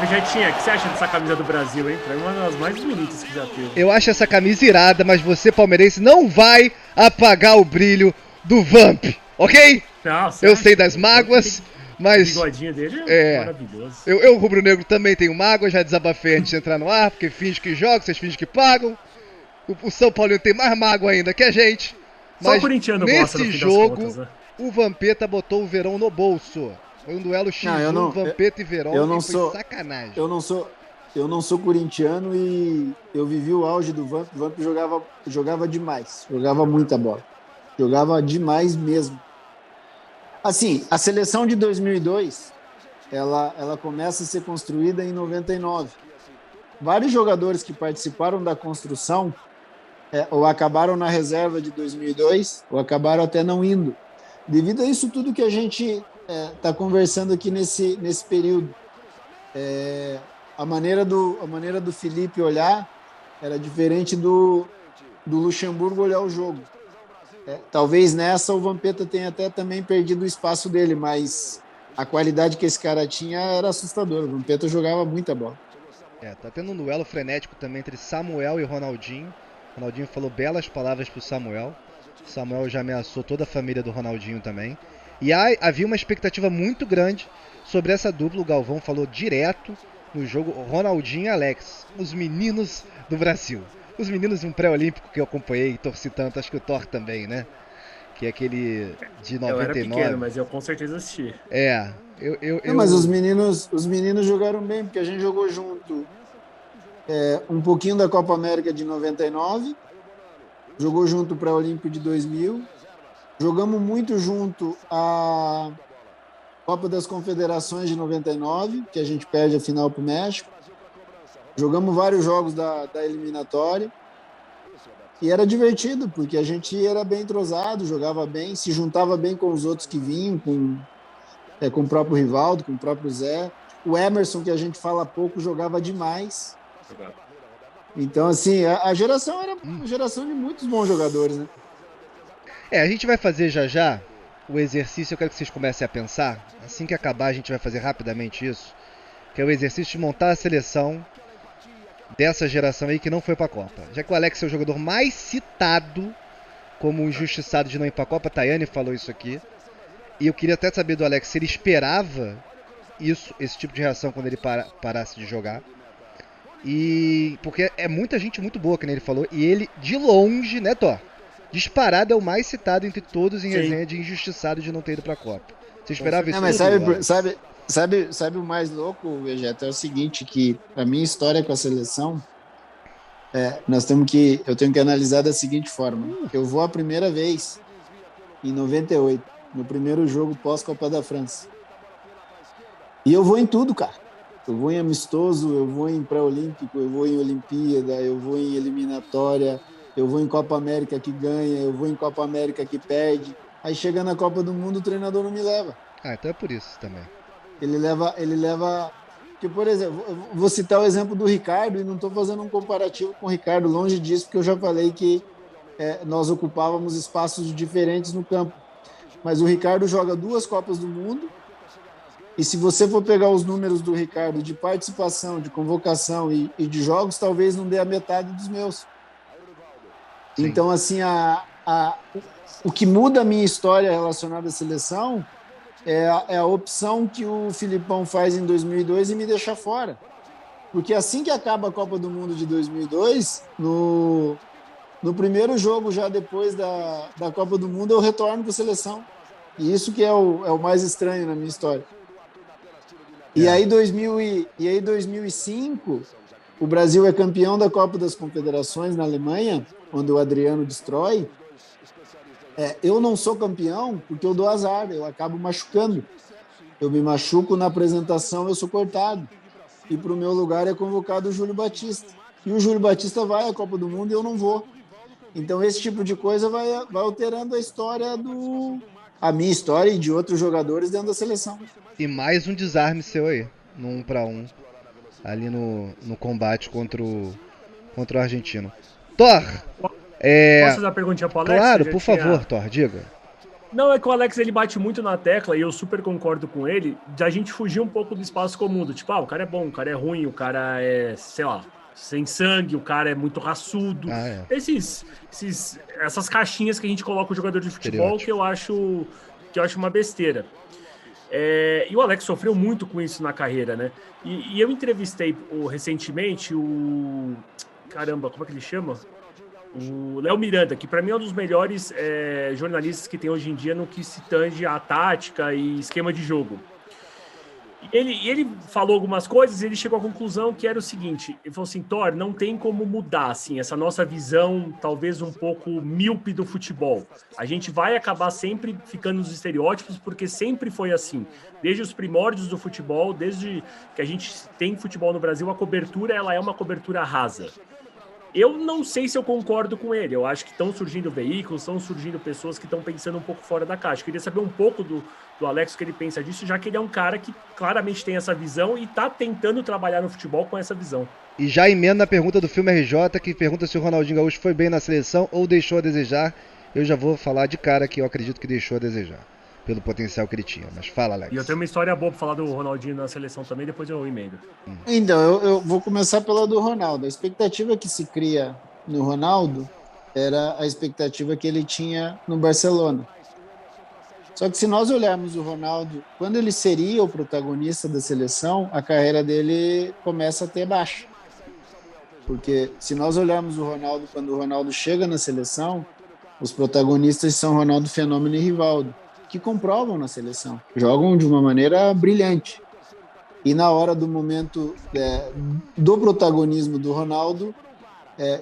Vegetinha, o que você acha dessa camisa do Brasil, hein? Pra mim, uma das mais bonitas que já teve. Eu acho essa camisa irada, mas você, palmeirense, não vai apagar o brilho do Vamp, ok? Não, eu sei das mágoas, mas... O bigodinho dele é maravilhoso. Eu, rubro-negro, também tenho mágoa, já desabafei antes de entrar no ar, porque finge que joga, vocês fingem que pagam. O São Paulo tem mais mágoa ainda que a gente. Só mas o corintiano nesse gosta, no fim jogo, das contas, né? O Vampeta botou o Verão no bolso. Foi um duelo X1, Vampeta e Verón, foi sacanagem. Eu não sou corintiano e eu vivi o auge do Vamp. O Vamp jogava demais, jogava muita bola. Jogava demais mesmo. Assim, a seleção de 2002, ela começa a ser construída em 99. Vários jogadores que participaram da construção ou acabaram na reserva de 2002, ou acabaram até não indo. Devido a isso tudo que a gente está conversando aqui nesse período. A maneira do Felipe olhar era diferente do Luxemburgo olhar o jogo. Talvez nessa o Vampeta tenha até também perdido o espaço dele, mas a qualidade que esse cara tinha era assustadora. O Vampeta jogava muita bola. Tá tendo um duelo frenético também entre Samuel e Ronaldinho. Ronaldinho falou belas palavras pro Samuel. Samuel já ameaçou toda a família do Ronaldinho também. E havia uma expectativa muito grande sobre essa dupla. O Galvão falou direto no jogo, Ronaldinho e Alex, os meninos do Brasil. Os meninos de um pré-olímpico que eu acompanhei e torci tanto, acho que o Thor também, né? Que é aquele de 99. Eu era pequeno, mas eu com certeza assisti. Não, mas os meninos jogaram bem, porque a gente jogou junto um pouquinho da Copa América de 99, jogou junto o pré-olímpico de 2000, jogamos muito junto a Copa das Confederações de 99, que a gente perde a final para o México. Jogamos vários jogos da eliminatória. E era divertido, porque a gente era bem entrosado, jogava bem, se juntava bem com os outros que vinham, com o próprio Rivaldo, com o próprio Zé. O Emerson, que a gente fala pouco, jogava demais. Então, assim, a geração era uma geração de muitos bons jogadores, né? A gente vai fazer já o exercício, eu quero que vocês comecem a pensar. Assim que acabar, a gente vai fazer rapidamente isso, que é o exercício de montar a seleção dessa geração aí que não foi pra Copa. Já que o Alex é o jogador mais citado como injustiçado de não ir pra Copa, a Tayane falou isso aqui. E eu queria até saber do Alex se ele esperava esse tipo de reação quando ele parasse de jogar. E porque é muita gente muito boa, que nem ele falou, e ele, de longe, né, Thor? Disparado é o mais citado entre todos em resenha de injustiçado de não ter ido pra Copa. Você esperava isso? Não, mas sabe o mais louco, Vegeta? É o seguinte, que a minha história com a seleção, eu tenho que analisar da seguinte forma. Eu vou a primeira vez em 98, no primeiro jogo pós-Copa da França. E eu vou em tudo, cara. Eu vou em amistoso, eu vou em pré-olímpico, eu vou em Olimpíada, eu vou em eliminatória, eu vou em Copa América que ganha, eu vou em Copa América que perde. Aí chega na Copa do Mundo, o treinador não me leva. Ah, então é por isso também. Ele leva... Porque, por exemplo, eu vou citar o exemplo do Ricardo, e não estou fazendo um comparativo com o Ricardo, longe disso, porque eu já falei que nós ocupávamos espaços diferentes no campo. Mas o Ricardo joga 2 Copas do Mundo, e se você for pegar os números do Ricardo de participação, de convocação e de jogos, talvez não dê a metade dos meus. Sim. Então, assim, o que muda a minha história relacionada à seleção é a opção que o Filipão faz em 2002 e me deixa fora. Porque assim que acaba a Copa do Mundo de 2002, no primeiro jogo, já depois da Copa do Mundo, eu retorno para a seleção. E isso que é o mais estranho na minha história. E aí, 2005, o Brasil é campeão da Copa das Confederações na Alemanha, onde o Adriano destrói. Eu não sou campeão porque eu dou azar, eu acabo machucando. Eu me machuco na apresentação, eu sou cortado. E para o meu lugar é convocado o Júlio Batista. E o Júlio Batista vai à Copa do Mundo e eu não vou. Então esse tipo de coisa vai alterando a história a minha história e de outros jogadores dentro da seleção. E mais um desarme seu aí, no 1-1, ali no combate contra o argentino. Thor! Posso fazer uma perguntinha pro Alex? Claro, por favor, Thor, diga. Não, é que o Alex, ele bate muito na tecla, e eu super concordo com ele, de a gente fugir um pouco do espaço comum, do tipo, o cara é bom, o cara é ruim, o cara é, sei lá, sem sangue, o cara é muito raçudo. Essas caixinhas que a gente coloca o jogador de futebol, que eu acho uma besteira. E o Alex sofreu muito com isso na carreira, né? E eu entrevistei recentemente o... Caramba, como é que ele chama? O Léo Miranda, que para mim é um dos melhores jornalistas que tem hoje em dia no que se tange a tática e esquema de jogo. Ele falou algumas coisas e ele chegou à conclusão que era o seguinte, ele falou assim, Thor, não tem como mudar assim, essa nossa visão talvez um pouco míope do futebol. A gente vai acabar sempre ficando nos estereótipos porque sempre foi assim. Desde os primórdios do futebol, desde que a gente tem futebol no Brasil, a cobertura ela é uma cobertura rasa. Eu não sei se eu concordo com ele. Eu acho que estão surgindo veículos, estão surgindo pessoas que estão pensando um pouco fora da caixa. Eu queria saber um pouco do Alex, o que ele pensa disso, já que ele é um cara que claramente tem essa visão e está tentando trabalhar no futebol com essa visão. E já emenda na pergunta do Filme RJ, que pergunta se o Ronaldinho Gaúcho foi bem na seleção ou deixou a desejar. Eu já vou falar de cara que eu acredito que deixou a desejar, pelo potencial que ele tinha. Mas fala, Alex. E eu tenho uma história boa para falar do Ronaldinho na seleção também, depois eu emendo. Então, eu vou começar pela do Ronaldo. A expectativa que se cria no Ronaldo era a expectativa que ele tinha no Barcelona. Só que se nós olharmos o Ronaldo, quando ele seria o protagonista da seleção, a carreira dele começa a ter baixa. Porque se nós olharmos o Ronaldo, quando o Ronaldo chega na seleção, os protagonistas são Ronaldo Fenômeno e Rivaldo, que comprovam na seleção, jogam de uma maneira brilhante. E na hora do momento do protagonismo do Ronaldo,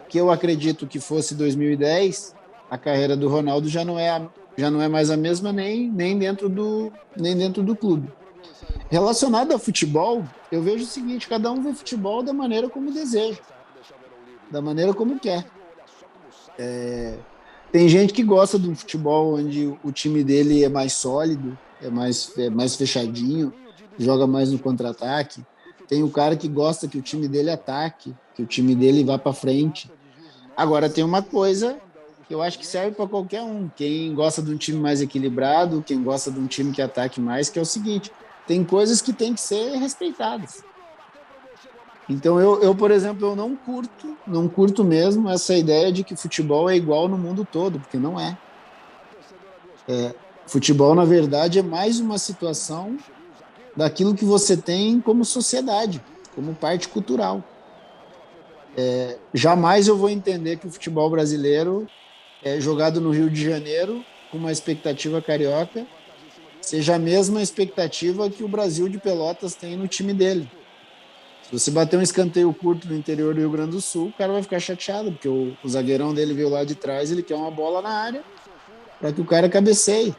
que eu acredito que fosse 2010, a carreira do Ronaldo já não é mais a mesma nem dentro do clube. Relacionado ao futebol, eu vejo o seguinte, cada um vê futebol da maneira como deseja, da maneira como quer. Tem gente que gosta de um futebol onde o time dele é mais sólido, é mais fechadinho, joga mais no contra-ataque. Tem o cara que gosta que o time dele ataque, que o time dele vá para frente. Agora tem uma coisa que eu acho que serve para qualquer um. Quem gosta de um time mais equilibrado, quem gosta de um time que ataque mais, que é o seguinte, tem coisas que tem que ser respeitadas. Então eu, por exemplo, eu não curto mesmo essa ideia de que futebol é igual no mundo todo, porque não é. Futebol, na verdade, é mais uma situação daquilo que você tem como sociedade, como parte cultural. Jamais eu vou entender que o futebol brasileiro é jogado no Rio de Janeiro com uma expectativa carioca seja a mesma expectativa que o Brasil de Pelotas tem no time dele. Se você bater um escanteio curto no interior do Rio Grande do Sul, o cara vai ficar chateado, porque o zagueirão dele veio lá de trás, ele quer uma bola na área, para que o cara cabeceie.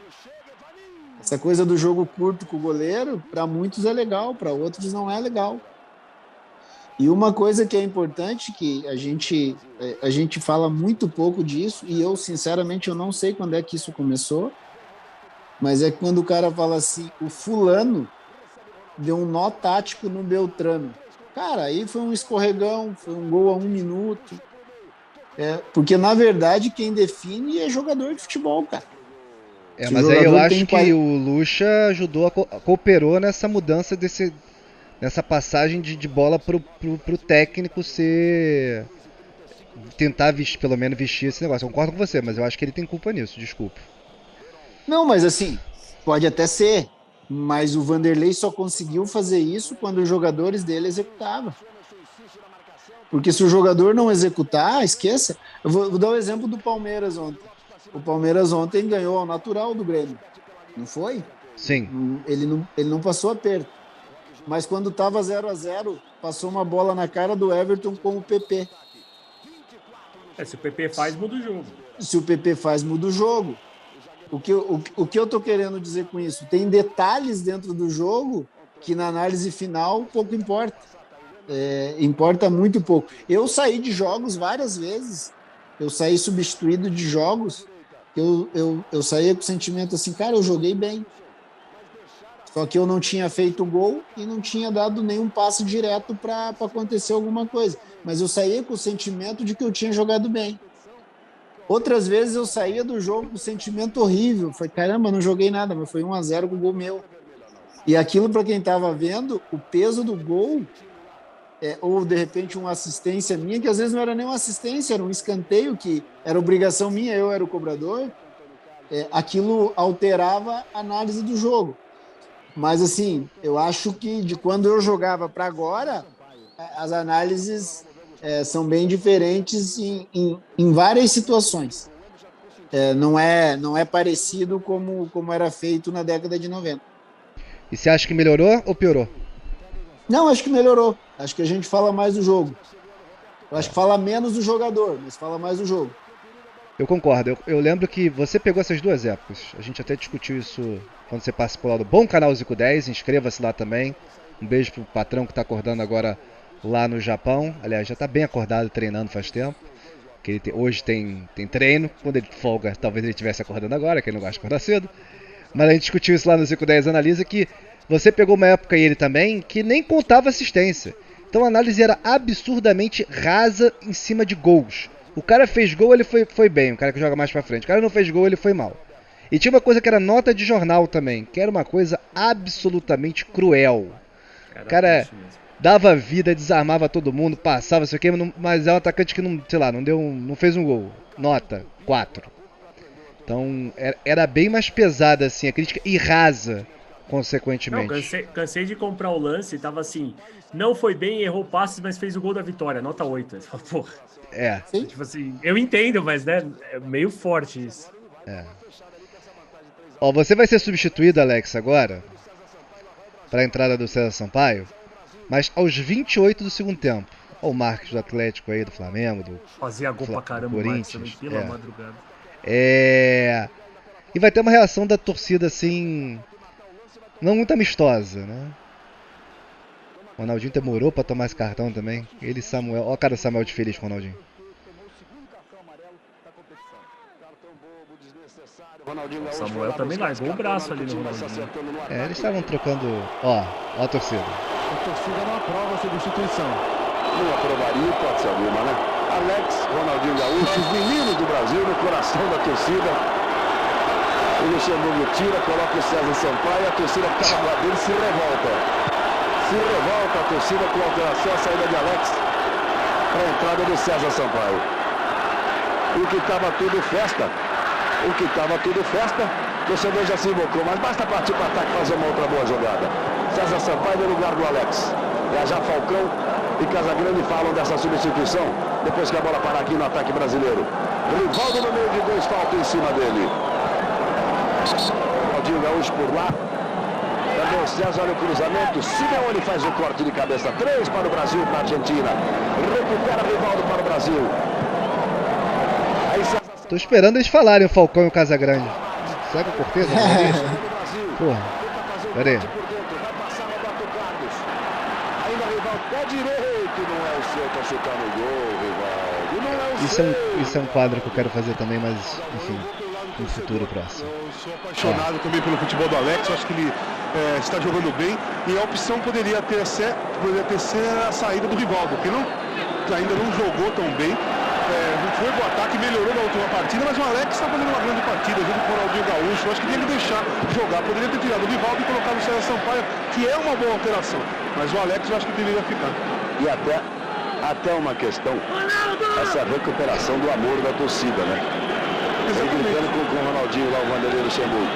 Essa coisa do jogo curto com o goleiro, para muitos é legal, para outros não é legal. E uma coisa que é importante, que a gente fala muito pouco disso, e eu, sinceramente, eu não sei quando é que isso começou, mas é quando o cara fala assim, o fulano deu um nó tático no Beltrano. Cara, aí foi um escorregão, foi um gol a 1 minuto. Porque, na verdade, quem define é jogador de futebol, cara. Mas aí eu acho que o Lucha ajudou, cooperou nessa mudança nessa passagem de bola pro técnico tentar pelo menos vestir esse negócio. Eu concordo com você, mas eu acho que ele tem culpa nisso, desculpa. Não, mas assim, pode até ser, mas o Vanderlei só conseguiu fazer isso quando os jogadores dele executavam. Porque se o jogador não executar, esqueça. Eu vou dar o exemplo do Palmeiras ontem. O Palmeiras ontem ganhou ao natural do Grêmio. Não foi? Sim. Ele não passou aperto. Mas quando estava 0-0, passou uma bola na cara do Everton com o PP. Se o PP faz, muda o jogo. Se o PP faz, muda o jogo. O que eu tô querendo dizer com isso? Tem detalhes dentro do jogo que na análise final pouco importa. Importa muito pouco. Eu saí de jogos várias vezes. Eu saí substituído de jogos. Eu saía com o sentimento assim, cara, eu joguei bem. Só que eu não tinha feito gol e não tinha dado nenhum passe direto para acontecer alguma coisa. Mas eu saía com o sentimento de que eu tinha jogado bem. Outras vezes eu saía do jogo com o sentimento horrível. Falei, caramba, não joguei nada, mas foi 1-0 com o gol meu. E aquilo, para quem estava vendo, o peso do gol, ou de repente uma assistência minha, que às vezes não era nem uma assistência, era um escanteio, que era obrigação minha, eu era o cobrador, aquilo alterava a análise do jogo. Mas, assim, eu acho que de quando eu jogava para agora, as análises são bem diferentes em várias situações. Não é parecido como era feito na década de 90. E você acha que melhorou ou piorou? Não, acho que melhorou. Acho que a gente fala mais do jogo. Eu acho que fala menos do jogador, mas fala mais do jogo. Eu concordo. Eu lembro que você pegou essas duas épocas. A gente até discutiu isso quando você participou lá do bom canal Zico 10. Inscreva-se lá também. Um beijo pro patrão que está acordando agora lá no Japão. Aliás, já está bem acordado, treinando faz tempo. Que hoje tem treino. Quando ele folga, talvez ele estivesse acordando agora, que ele não gosta de acordar cedo. Mas a gente discutiu isso lá no Zico 10 Analisa, que você pegou uma época, e ele também, que nem contava assistência. Então a análise era absurdamente rasa em cima de gols. O cara fez gol, ele foi bem, o cara que joga mais pra frente. O cara não fez gol, ele foi mal. E tinha uma coisa que era nota de jornal também, que era uma coisa absolutamente cruel. O cara dava vida, desarmava todo mundo, passava, sei o quê, mas é um atacante que não fez um gol. Nota 4. Então era bem mais pesada assim, a crítica, e rasa, consequentemente. Não, cansei de comprar o lance, tava assim, não foi bem, errou passes, mas fez o gol da vitória, nota 8. Porra. Tipo assim, eu entendo, mas né, é meio forte isso. Ó, você vai ser substituído, Alex, agora, pra entrada do César Sampaio, mas aos 28 do segundo tempo. Ó, o Marcos do Atlético aí, do Flamengo, fazia gol pra caramba, Corinthians, pela madrugada. E vai ter uma reação da torcida assim, não muito amistosa, né? O Ronaldinho demorou pra tomar esse cartão também. Ele e Samuel. Olha a cara do Samuel de feliz com o Ronaldinho. O Samuel também largou o braço ali no Ronaldinho. Eles estavam trocando. Ó a torcida. A torcida não aprova a substituição. Não aprovaria, pode ser alguma, né? Alex, Ronaldinho Gaúcho, os meninos do Brasil no coração da torcida. O Luxemburgo tira, coloca o César Sampaio, a torcida que estava lá dele se revolta. Se revolta a torcida com a alteração, a saída de Alex para a entrada do César Sampaio. O que estava tudo festa, o torcedor já se invocou, mas basta partir para o ataque e fazer uma outra boa jogada. César Sampaio no lugar do Alex. Já Falcão e Casagrande falam dessa substituição, depois que a bola parar aqui no ataque brasileiro. Rivaldo no meio de dois, falta em cima dele. Ronaldinho Gaúcho por lá. Também o César, olha o cruzamento. Simeone faz o corte de cabeça. 3 para o Brasil, para a Argentina. Recupera Rivaldo para o Brasil. Aí César... Tô esperando eles falarem o Falcão e o Casagrande. Será que eu cortei essa entrevista? Porra. Pera aí. Ainda Rivaldo, pé direito, não é o seu pra chutar no gol, Rivaldo. Não é o seu. Isso é um quadro que eu quero fazer também, mas enfim, no futuro próximo. Eu sou apaixonado também pelo futebol do Alex, eu acho que ele está jogando bem e a opção poderia ter sido a saída do Rivaldo, que ainda não jogou tão bem. Não foi pro ataque, melhorou na última partida, mas o Alex está fazendo uma grande partida junto com o Ronaldinho Gaúcho. Eu acho que tinha que deixar jogar, poderia ter tirado o Rivaldo e colocado o César Sampaio, que é uma boa alteração, mas o Alex eu acho que deveria ficar. E até uma questão, essa recuperação do amor da torcida, né? Ele gritando com o Ronaldinho lá, o Vanderlei Luxemburgo.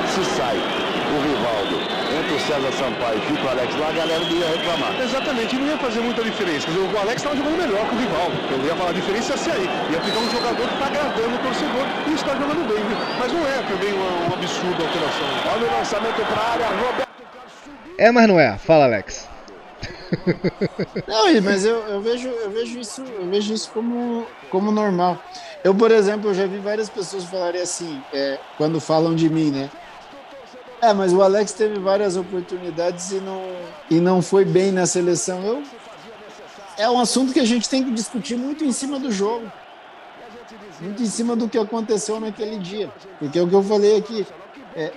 Se sai o Rivaldo, entra o César Sampaio e fica o Alex lá, a galera não ia reclamar. Exatamente, não ia fazer muita diferença. Quer dizer, o Alex estava jogando melhor que o Rivaldo. Eu ia falar, a diferença ia ser aí. Ia ficar um jogador que está agradando o torcedor e está jogando bem, viu? Mas não é também um absurdo a alteração. Olha o lançamento para a área, Roberto. Mas não é. Fala, Alex. Não, mas eu vejo isso como normal. Eu, por exemplo, eu já vi várias pessoas falarem assim, quando falam de mim, né? Mas o Alex teve várias oportunidades e não foi bem na seleção. É um assunto que a gente tem que discutir muito em cima do jogo. Muito em cima do que aconteceu naquele dia. Porque é o que eu falei aqui.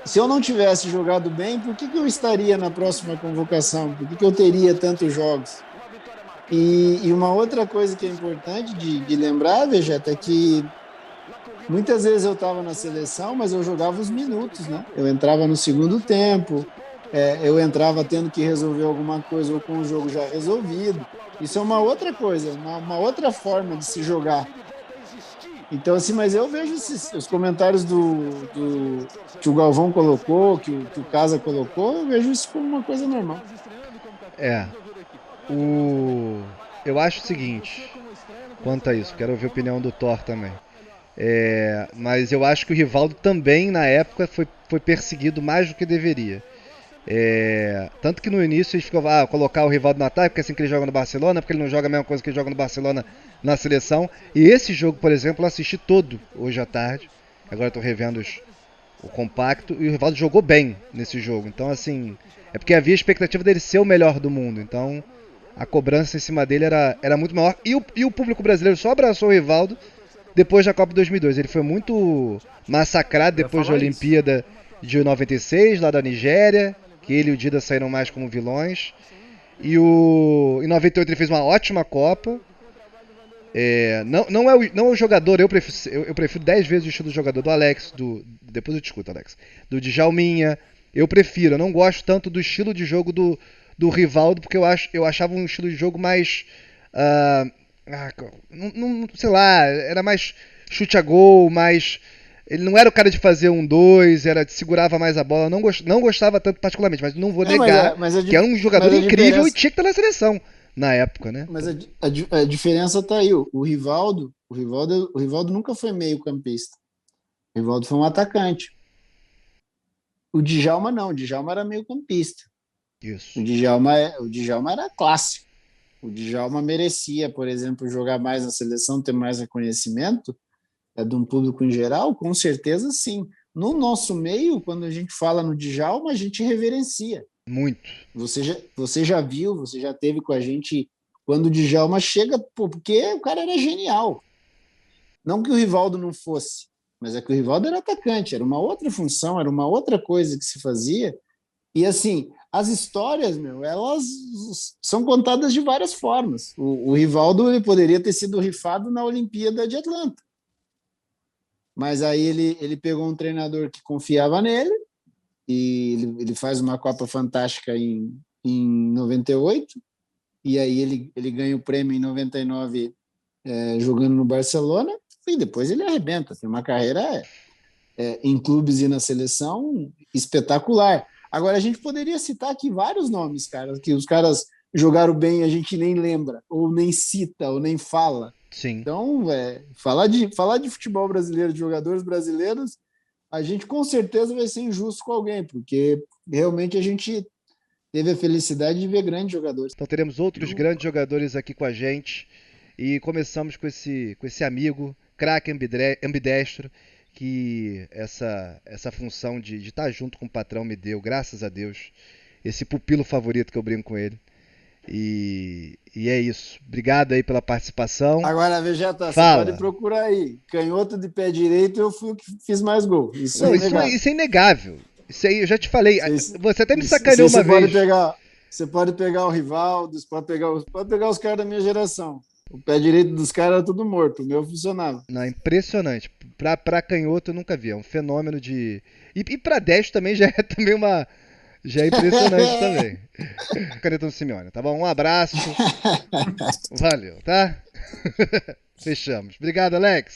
Se eu não tivesse jogado bem, por que eu estaria na próxima convocação? Por que eu teria tantos jogos? E uma outra coisa que é importante de lembrar, Vegeta, é que muitas vezes eu estava na seleção, mas eu jogava os minutos, né? Eu entrava no segundo tempo, eu entrava tendo que resolver alguma coisa ou com o jogo já resolvido. Isso é uma outra coisa, uma outra forma de se jogar. Então, assim, mas eu vejo os comentários que o Galvão colocou, que o Casa colocou, eu vejo isso como uma coisa normal. Eu acho o seguinte, quanto a isso, quero ouvir a opinião do Thor também. Mas eu acho que o Rivaldo também, na época, foi perseguido mais do que deveria. Tanto que no início eles ficam, colocar o Rivaldo no ataque, porque é assim que ele joga no Barcelona, porque ele não joga a mesma coisa que ele joga no Barcelona na seleção. E esse jogo, por exemplo, eu assisti todo hoje à tarde. Agora estou revendo o compacto. E o Rivaldo jogou bem nesse jogo. Então, assim, é porque havia a expectativa dele ser o melhor do mundo. Então, a cobrança em cima dele era muito maior. E o público brasileiro só abraçou o Rivaldo depois da Copa de 2002. Ele foi muito massacrado depois da Olimpíada de 96, lá da Nigéria, que ele e o Dida saíram mais como vilões. Em 98 ele fez uma ótima Copa. Não é o jogador, eu prefiro 10 vezes o estilo do jogador do Alex, depois eu discuto, Alex, do Djalminha. Eu não gosto tanto do estilo de jogo do Rivaldo, porque eu achava um estilo de jogo mais... sei lá, era mais chute a gol, mais... Ele não era o cara de fazer 1-2, segurava mais a bola. Não gostava tanto particularmente, mas não vou negar que era um jogador incrível e tinha que estar na seleção na época, né? Mas a diferença tá aí. O Rivaldo nunca foi meio campista. O Rivaldo foi um atacante. O Djalma não. O Djalma era meio campista. Isso. O Djalma era clássico. O Djalma merecia, por exemplo, jogar mais na seleção, ter mais reconhecimento de um público em geral, com certeza sim. No nosso meio, quando a gente fala no Djalma, a gente reverencia. Muito. Você já viu, você já teve com a gente quando o Djalma chega, porque o cara era genial. Não que o Rivaldo não fosse, mas é que o Rivaldo era atacante, era uma outra função, era uma outra coisa que se fazia. E assim, as histórias, elas são contadas de várias formas. O Rivaldo ele poderia ter sido rifado na Olimpíada de Atlanta. Mas aí ele pegou um treinador que confiava nele, e ele faz uma Copa Fantástica em 98, e aí ele ganha o prêmio em 99 jogando no Barcelona, e depois ele arrebenta, tem uma carreira em clubes e na seleção espetacular. Agora, a gente poderia citar aqui vários nomes, cara, que os caras jogaram bem e a gente nem lembra, ou nem cita, ou nem fala. Sim. Então, falar de futebol brasileiro, de jogadores brasileiros, a gente com certeza vai ser injusto com alguém, porque realmente a gente teve a felicidade de ver grandes jogadores. Então teremos outros grandes jogadores aqui com a gente, e começamos com esse amigo craque ambidestro, que essa função de estar junto com o patrão me deu, graças a Deus, esse pupilo favorito que eu brinco com ele. E é isso. Obrigado aí pela participação. Agora, Vegeta, você Fala. pode procurar aí. Canhoto de pé direito, eu fui o que fiz mais gol. Isso Não, é isso inegável. é inegável. Isso aí, eu já te falei. Isso- Você até me Isso- sacaneou você uma vez. Você pode pegar o Rivaldo, você pode pegar os caras da minha geração. O pé direito dos caras era tudo morto, o meu funcionava. Não, é impressionante. Pra canhoto eu nunca vi. É um fenômeno de. E pra destro também já é também uma. Já é impressionante também. Canetão Simeone, tá bom? Um abraço. Valeu, tá? Fechamos. Obrigado, Alex.